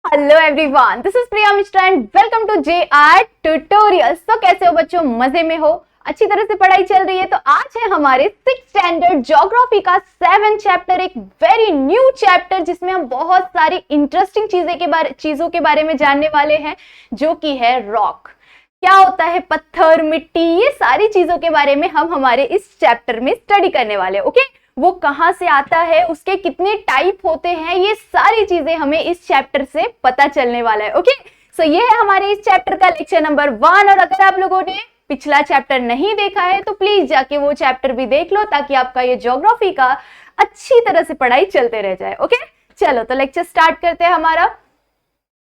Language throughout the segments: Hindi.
Hello everyone, this is Priya Mishra and welcome to JR tutorials. तो कैसे हो बच्चों, मजे में हो? अच्छी तरह से पढ़ाई चल रही है। तो आज है हमारे 6th स्टैंडर्ड ज्योग्राफी का 7th चैप्टर, एक वेरी न्यू चैप्टर जिसमें हम बहुत सारी इंटरेस्टिंग चीजों के बारे में जानने वाले हैं, जो कि है रॉक। क्या होता है पत्थर, मिट्टी, ये सारी चीजों के बारे में हम हमारे इस चैप्टर में स्टडी करने वाले हैं। ओके, वो कहां से आता है, उसके कितने टाइप होते हैं, ये सारी चीजें हमें इस चैप्टर से पता चलने वाला है। ओके, सो ये है हमारे इस चैप्टर का लेक्चर नंबर 1। और अगर आप लोगों ने पिछला चैप्टर नहीं देखा है तो प्लीज जाके वो चैप्टर भी देख लो, ताकि आपका ये ज्योग्राफी का अच्छी तरह से पढ़ाई चलते रह जाए। ओके, चलो तो लेक्चर स्टार्ट करते हैं हमारा।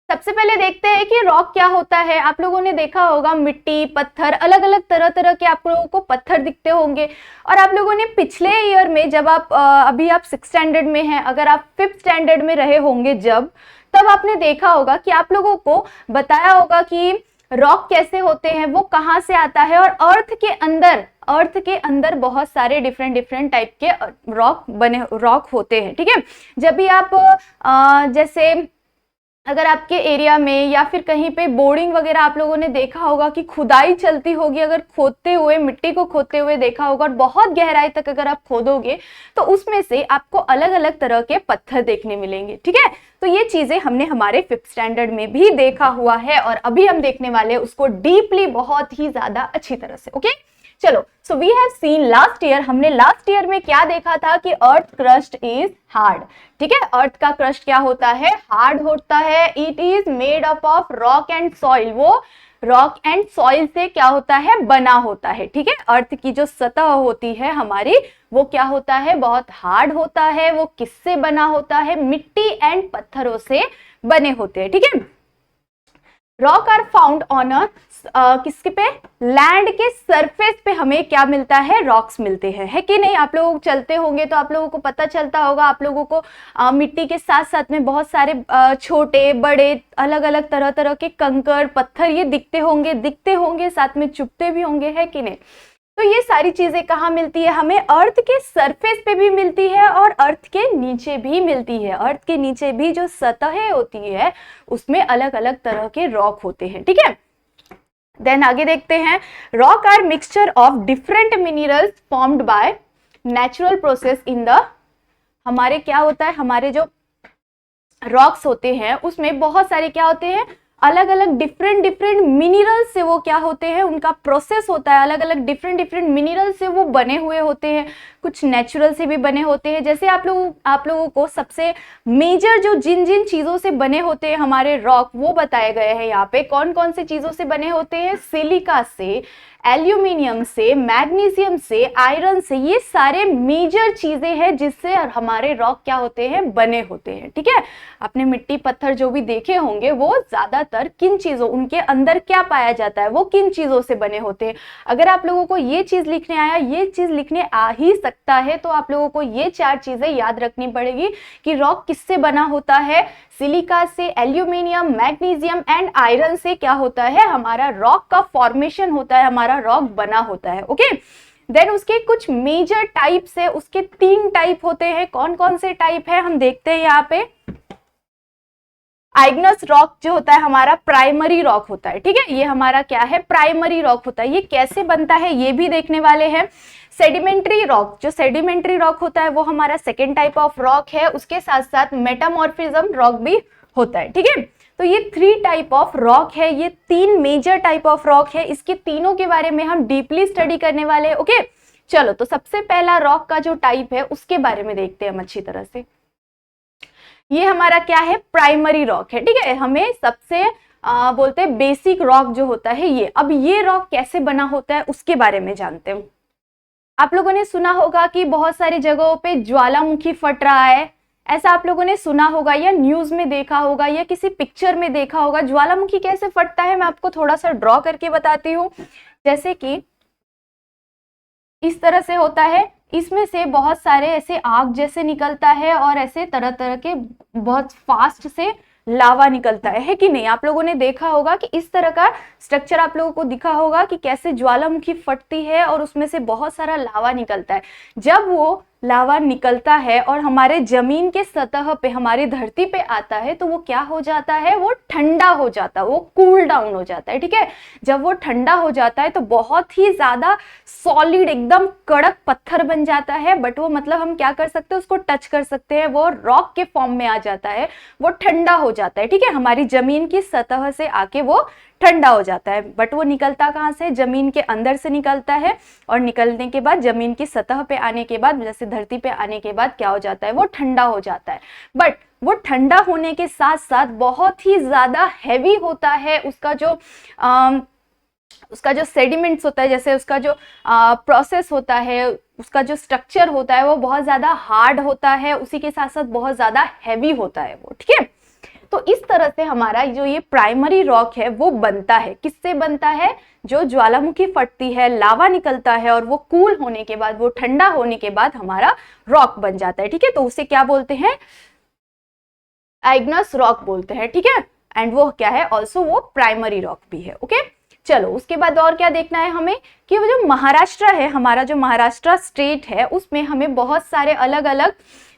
सबसे पहले देखते हैं कि रॉक क्या होता है। आप लोगों ने देखा होगा मिट्टी, पत्थर, अलग अलग तरह तरह के आप लोगों को पत्थर दिखते होंगे। और आप लोगों ने पिछले ईयर में, जब आप अभी आप 6th स्टैंडर्ड में हैं, अगर आप 5th स्टैंडर्ड में रहे होंगे तब आपने देखा होगा कि आप लोगों को बताया होगा कि रॉक कैसे होते हैं, वो कहाँ से आता है। और अर्थ के अंदर बहुत सारे डिफरेंट टाइप के रॉक होते हैं। ठीक है, जब भी आप जैसे अगर आपके एरिया में या फिर कहीं पे बोर्डिंग वगैरह आप लोगों ने देखा होगा कि खुदाई चलती होगी, अगर खोदते हुए, मिट्टी को खोदते हुए देखा होगा, और बहुत गहराई तक अगर आप खोदोगे तो उसमें से आपको अलग अलग तरह के पत्थर देखने मिलेंगे। ठीक है, तो ये चीजें हमने हमारे 5th स्टैंडर्ड में भी देखा हुआ है, और अभी हम देखने वाले हैं उसको डीपली, बहुत ही ज्यादा अच्छी तरह से। ओके, चलो, so we have seen last year, हमने लास्ट ईयर में क्या देखा था कि अर्थ क्रस्ट इज हार्ड। ठीक है, अर्थ का क्रस्ट क्या होता है? हार्ड होता है। It is made up of rock and soil. वो रॉक एंड सॉइल से क्या होता है? बना होता है। ठीक है, अर्थ की जो सतह होती है हमारी, वो क्या होता है? बहुत हार्ड होता है। वो किससे बना होता है? मिट्टी एंड पत्थरों से बने होते हैं। ठीक है, रॉक आर फाउंड ऑन किसके पे? लैंड के सरफेस पे हमें क्या मिलता है? रॉक्स मिलते हैं, है कि नहीं? आप लोग चलते होंगे तो आप लोगों को पता चलता होगा, आप लोगों को मिट्टी के साथ साथ में बहुत सारे छोटे बड़े अलग अलग तरह तरह के कंकड़, पत्थर ये दिखते होंगे, साथ में चुभते भी होंगे, है कि नहीं? तो ये सारी चीजें कहाँ मिलती है? हमें अर्थ के सरफेस पे भी मिलती है और अर्थ के नीचे भी मिलती है। अर्थ के नीचे भी जो सतहें होती है उसमें अलग अलग तरह के रॉक होते हैं। ठीक है, देन आगे देखते हैं। Rock are mixture of different minerals formed by natural process in the, हमारे क्या होता है, हमारे जो रॉक्स होते हैं उसमें बहुत सारे क्या होते हैं? अलग अलग डिफरेंट मिनरल्स से वो क्या होते हैं? उनका प्रोसेस होता है, अलग अलग डिफरेंट मिनरल्स से वो बने हुए होते हैं। कुछ नेचुरल से भी बने होते हैं। जैसे आप लोगों को सबसे मेजर जो जिन चीजों से बने होते हैं हमारे रॉक, वो बताए गए हैं यहाँ पे। कौन कौन से चीजों से बने होते हैं? सिलिका से, एल्यूमिनियम से, मैग्नीशियम से, आयरन से। ये सारे मेजर चीजें हैं जिससे हमारे रॉक क्या होते हैं? बने होते हैं। ठीक है, आपने मिट्टी पत्थर जो भी देखे होंगे वो ज्यादातर किन चीजों, उनके अंदर क्या पाया जाता है, वो किन चीजों से बने होते हैं। अगर आप लोगों को ये चीज लिखने आया, ये चीज लिखने आ ही सकता है, तो आप लोगों को ये 4 चीजें याद रखनी पड़ेगी कि रॉक किससे बना होता है? सिलिका से, एल्यूमिनियम, मैग्नीशियम एंड आयरन से क्या होता है? हमारा रॉक का फॉर्मेशन होता है, हमारा रॉक बना होता है। ओके, देन उसके कुछ मेजर टाइप्स है, उसके 3 टाइप होते हैं। कौन कौन से टाइप है हम देखते हैं यहाँ पे। आइग्नस रॉक जो होता है हमारा प्राइमरी रॉक होता है। ठीक है, ये हमारा क्या है? प्राइमरी रॉक होता है। ये कैसे बनता है ये भी देखने वाले हैं। सेडिमेंट्री रॉक, जो सेडिमेंट्री रॉक होता है वो हमारा 2nd टाइप ऑफ रॉक है। उसके साथ साथ मेटामॉर्फिज्म रॉक भी होता है। ठीक है, तो ये 3 टाइप ऑफ रॉक है, ये 3 मेजर टाइप ऑफ रॉक है। इसके तीनों के बारे में हम डीपली स्टडी करने वाले हैं। ओके, चलो तो सबसे पहला रॉक का जो टाइप है उसके बारे में देखते हैं हम अच्छी तरह से। ये हमारा क्या है? प्राइमरी रॉक है। ठीक है, हमें सबसे बोलते हैं बेसिक रॉक जो होता है ये। अब ये रॉक कैसे बना होता है उसके बारे में जानते हैं। आप लोगों ने सुना होगा कि बहुत सारी जगहों पे ज्वालामुखी फट रहा है, ऐसा आप लोगों ने सुना होगा या न्यूज में देखा होगा या किसी पिक्चर में देखा होगा। ज्वालामुखी कैसे फटता है मैं आपको थोड़ा सा ड्रॉ करके बताती हूँ। जैसे कि इस तरह से होता है, इसमें से बहुत सारे ऐसे आग जैसे निकलता है और ऐसे तरह तरह के बहुत फास्ट से लावा निकलता है कि नहीं? आप लोगों ने देखा होगा कि इस तरह का स्ट्रक्चर आप लोगों को दिखा होगा कि कैसे ज्वालामुखी फटती है और उसमें से बहुत सारा लावा निकलता है। जब वो लावा निकलता है और हमारे जमीन के सतह पे, हमारी धरती पे आता है, तो वो क्या हो जाता है, वो ठंडा हो जाता है, वो कूल डाउन हो जाता है। ठीक है, जब वो ठंडा हो जाता है तो बहुत ही ज्यादा सॉलिड, एकदम कड़क पत्थर बन जाता है। बट वो मतलब हम क्या कर सकते हैं, उसको टच कर सकते हैं, वो रॉक के फॉर्म में आ जाता है, वो ठंडा हो जाता है। ठीक है, हमारी जमीन की सतह से आके वो ठंडा हो जाता है। बट वो निकलता कहाँ से, जमीन के अंदर से निकलता है, और निकलने के बाद जमीन की सतह पे आने के बाद, जैसे धरती पे आने के बाद क्या हो जाता है, वो ठंडा हो जाता है। बट वो ठंडा होने के साथ साथ बहुत ही ज्यादा हैवी होता है। उसका जो सेडिमेंट्स होता है, जैसे उसका जो प्रोसेस होता है, उसका जो स्ट्रक्चर होता है, वो बहुत ज्यादा हार्ड होता है, उसी के साथ साथ बहुत ज्यादा हैवी होता है वो। ठीक है, तो इस तरह से हमारा जो ये प्राइमरी रॉक है वो बनता है। किससे बनता है, जो ज्वालामुखी फटती है, लावा निकलता है, और वो कूल होने के बाद, वो ठंडा होने के बाद हमारा रॉक बन जाता है। ठीक है, तो उसे क्या बोलते हैं, आइग्नस रॉक बोलते हैं। ठीक है, एंड वो क्या है, ऑल्सो वो प्राइमरी रॉक भी है। ओके, चलो उसके बाद और क्या देखना है हमें, कि वो जो महाराष्ट्र है, हमारा जो महाराष्ट्र स्टेट है, उसमें हमें बहुत सारे अलग अलग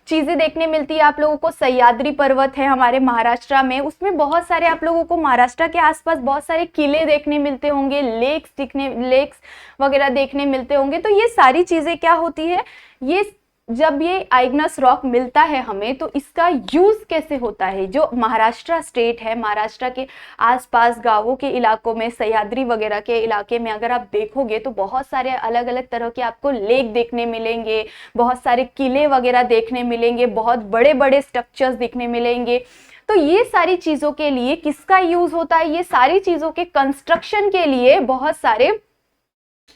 चीजें देखने मिलती है। आप लोगों को सह्याद्री पर्वत है हमारे महाराष्ट्र में, उसमें बहुत सारे आप लोगों को महाराष्ट्र के आसपास बहुत सारे किले देखने मिलते होंगे, लेक्स वगैरह देखने मिलते होंगे। तो ये सारी चीजें क्या होती है, ये जब ये आइग्नस रॉक मिलता है हमें, तो इसका यूज कैसे होता है, जो महाराष्ट्र स्टेट है, महाराष्ट्र के आसपास गांवों के इलाकों में, सह्याद्री वगैरह के इलाके में अगर आप देखोगे तो बहुत सारे अलग अलग तरह के आपको लेक देखने मिलेंगे, बहुत सारे किले वगैरह देखने मिलेंगे, बहुत बड़े बड़े स्ट्रक्चर्स देखने मिलेंगे। तो ये सारी चीजों के लिए किसका यूज होता है, ये सारी चीजों के कंस्ट्रक्शन के लिए बहुत सारे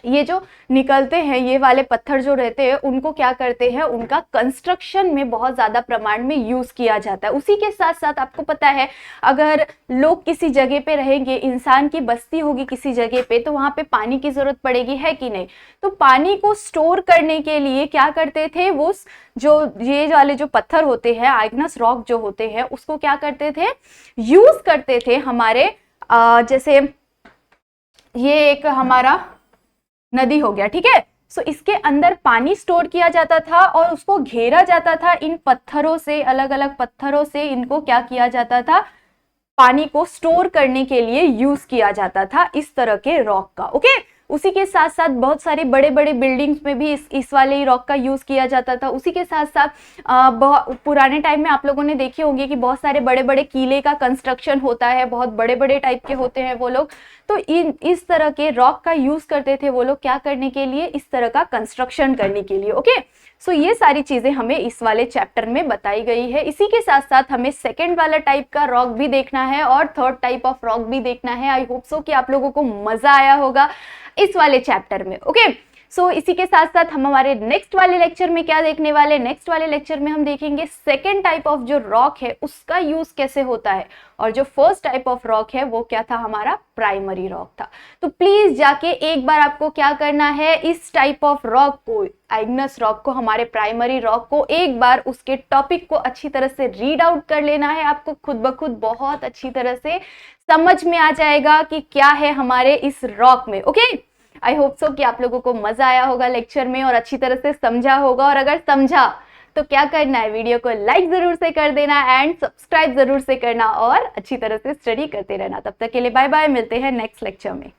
ये जो निकलते हैं, ये वाले पत्थर जो रहते हैं, उनको क्या करते हैं, उनका कंस्ट्रक्शन में बहुत ज्यादा प्रमाण में यूज किया जाता है। उसी के साथ साथ आपको पता है, अगर लोग किसी जगह पे रहेंगे, इंसान की बस्ती होगी किसी जगह पे, तो वहां पे पानी की जरूरत पड़ेगी, है कि नहीं। तो पानी को स्टोर करने के लिए क्या करते थे, वो जो ये वाले जो पत्थर होते हैं, आइग्नस रॉक जो होते हैं, उसको क्या करते थे, यूज करते थे हमारे जैसे ये एक हमारा नदी हो गया। ठीक है, सो इसके अंदर पानी स्टोर किया जाता था और उसको घेरा जाता था इन पत्थरों से, अलग अलग पत्थरों से इनको क्या किया जाता था, पानी को स्टोर करने के लिए यूज किया जाता था इस तरह के रॉक का। ओके, उसी के साथ साथ बहुत सारे बड़े बड़े बिल्डिंग्स में भी इस वाले रॉक का यूज किया जाता था। उसी के साथ साथ पुराने टाइम में आप लोगों ने देखे होंगे कि बहुत सारे बड़े बड़े किले का कंस्ट्रक्शन होता है, बहुत बड़े बड़े टाइप के होते हैं वो लोग। तो इस तरह के रॉक का यूज करते थे वो लोग, क्या करने के लिए, इस तरह का कंस्ट्रक्शन करने के लिए। ओके, सो ये सारी चीजें हमें इस वाले चैप्टर में बताई गई है। इसी के साथ साथ हमें सेकंड वाला टाइप का रॉक भी देखना है और थर्ड टाइप ऑफ रॉक भी देखना है। आई होप सो कि आप लोगों को मजा आया होगा इस वाले चैप्टर में। ओके, सो इसी के साथ साथ हम हमारे नेक्स्ट वाले लेक्चर में क्या देखने वाले, नेक्स्ट वाले लेक्चर में हम देखेंगे सेकेंड टाइप ऑफ जो रॉक है उसका यूज कैसे होता है, और जो फर्स्ट टाइप ऑफ रॉक है वो क्या था, हमारा प्राइमरी रॉक था। तो प्लीज जाके एक बार आपको क्या करना है, इस टाइप ऑफ रॉक को, आइग्नस रॉक को, हमारे प्राइमरी रॉक को एक बार उसके टॉपिक को अच्छी तरह से रीड आउट कर लेना है। आपको खुद ब खुद बहुत अच्छी तरह से समझ में आ जाएगा कि क्या है हमारे इस रॉक में। ओके, आई होप सो कि आप लोगों को मजा आया होगा लेक्चर में और अच्छी तरह से समझा होगा। और अगर समझा तो क्या करना है, वीडियो को लाइक जरूर से कर देना एंड सब्सक्राइब जरूर से करना और अच्छी तरह से स्टडी करते रहना। तब तक के लिए बाय बाय, मिलते हैं नेक्स्ट लेक्चर में।